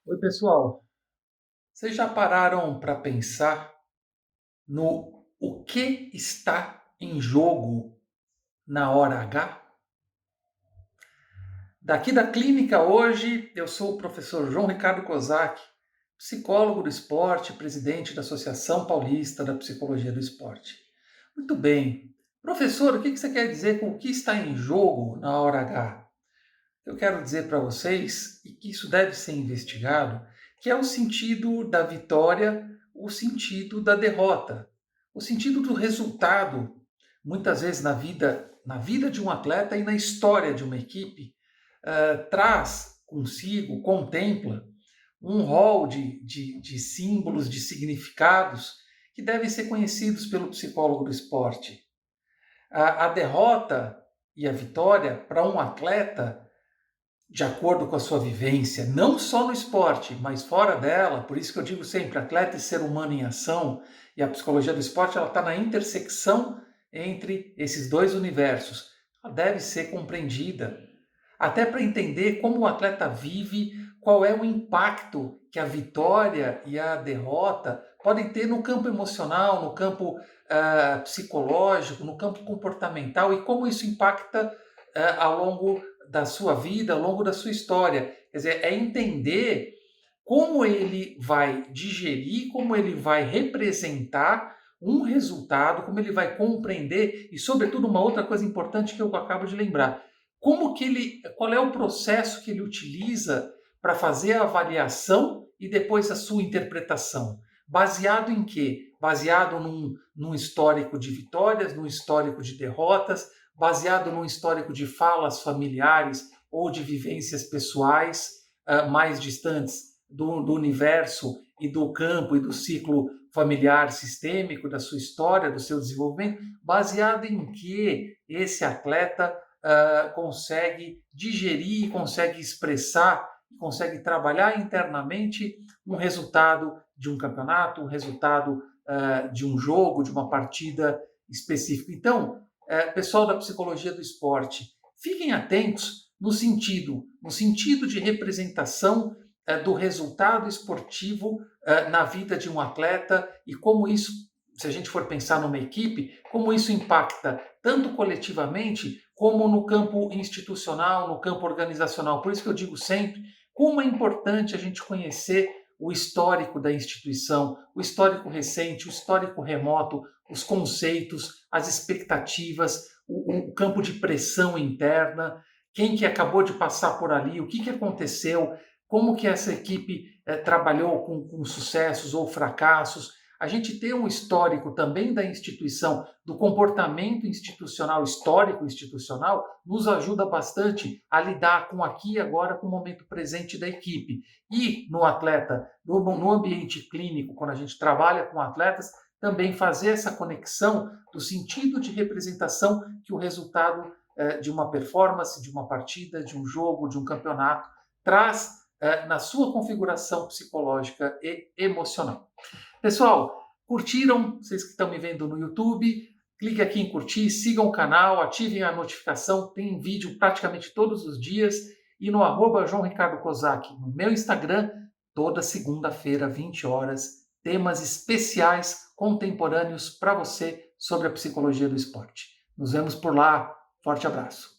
Oi, pessoal. Vocês já pararam para pensar no o que está em jogo na hora H? Daqui da clínica hoje, eu sou o professor João Ricardo Kozak, psicólogo do esporte, presidente da Associação Paulista da Psicologia do Esporte. Muito bem. Professor, o que você quer dizer com o que está em jogo na hora H? Eu quero dizer para vocês, e que isso deve ser investigado, que é o sentido da vitória, o sentido da derrota, o sentido do resultado. Muitas vezes na vida de um atleta e na história de uma equipe, traz consigo, contempla um rol de símbolos, de significados que devem ser conhecidos pelo psicólogo do esporte. A derrota e a vitória para um atleta de acordo com a sua vivência, não só no esporte, mas fora dela. Por isso que eu digo sempre, atleta e ser humano em ação, e a psicologia do esporte ela está na intersecção entre esses dois universos. Ela deve ser compreendida, até para entender como o atleta vive, qual é o impacto que a vitória e a derrota podem ter no campo emocional, no campo psicológico, no campo comportamental e como isso impacta ao longo da sua vida, ao longo da sua história. Quer dizer, é entender como ele vai digerir, como ele vai representar um resultado, como ele vai compreender e, sobretudo, uma outra coisa importante que eu acabo de lembrar, qual é o processo que ele utiliza para fazer a avaliação e depois a sua interpretação. Baseado em quê? Baseado num histórico de vitórias, num histórico de derrotas, baseado num histórico de falas familiares ou de vivências pessoais mais distantes do universo e do campo e do ciclo familiar sistêmico da sua história, do seu desenvolvimento, baseado em que esse atleta consegue digerir, consegue expressar, consegue trabalhar internamente um resultado de um campeonato, um resultado de um jogo, de uma partida específica. Então, pessoal da psicologia do esporte, fiquem atentos no sentido de representação do resultado esportivo na vida de um atleta e como isso, se a gente for pensar numa equipe, como isso impacta tanto coletivamente como no campo institucional, no campo organizacional. Por isso que eu digo sempre como é importante a gente conhecer o histórico da instituição, o histórico recente, o histórico remoto, os conceitos, as expectativas, o campo de pressão interna, quem que acabou de passar por ali, o que aconteceu, como que essa equipe trabalhou com sucessos ou fracassos. A gente ter um histórico também da instituição, do comportamento institucional, histórico institucional, nos ajuda bastante a lidar com aqui e agora, com o momento presente da equipe. E no atleta, no ambiente clínico, quando a gente trabalha com atletas, também fazer essa conexão do sentido de representação que o resultado de uma performance, de uma partida, de um jogo, de um campeonato, traz na sua configuração psicológica e emocional. Pessoal, curtiram? Vocês que estão me vendo no YouTube, clique aqui em curtir, sigam o canal, ativem a notificação, tem vídeo praticamente todos os dias, e no @João Ricardo Kozak, no meu Instagram, toda segunda-feira, 20 horas, temas especiais, contemporâneos para você sobre a psicologia do esporte. Nos vemos por lá. Forte abraço.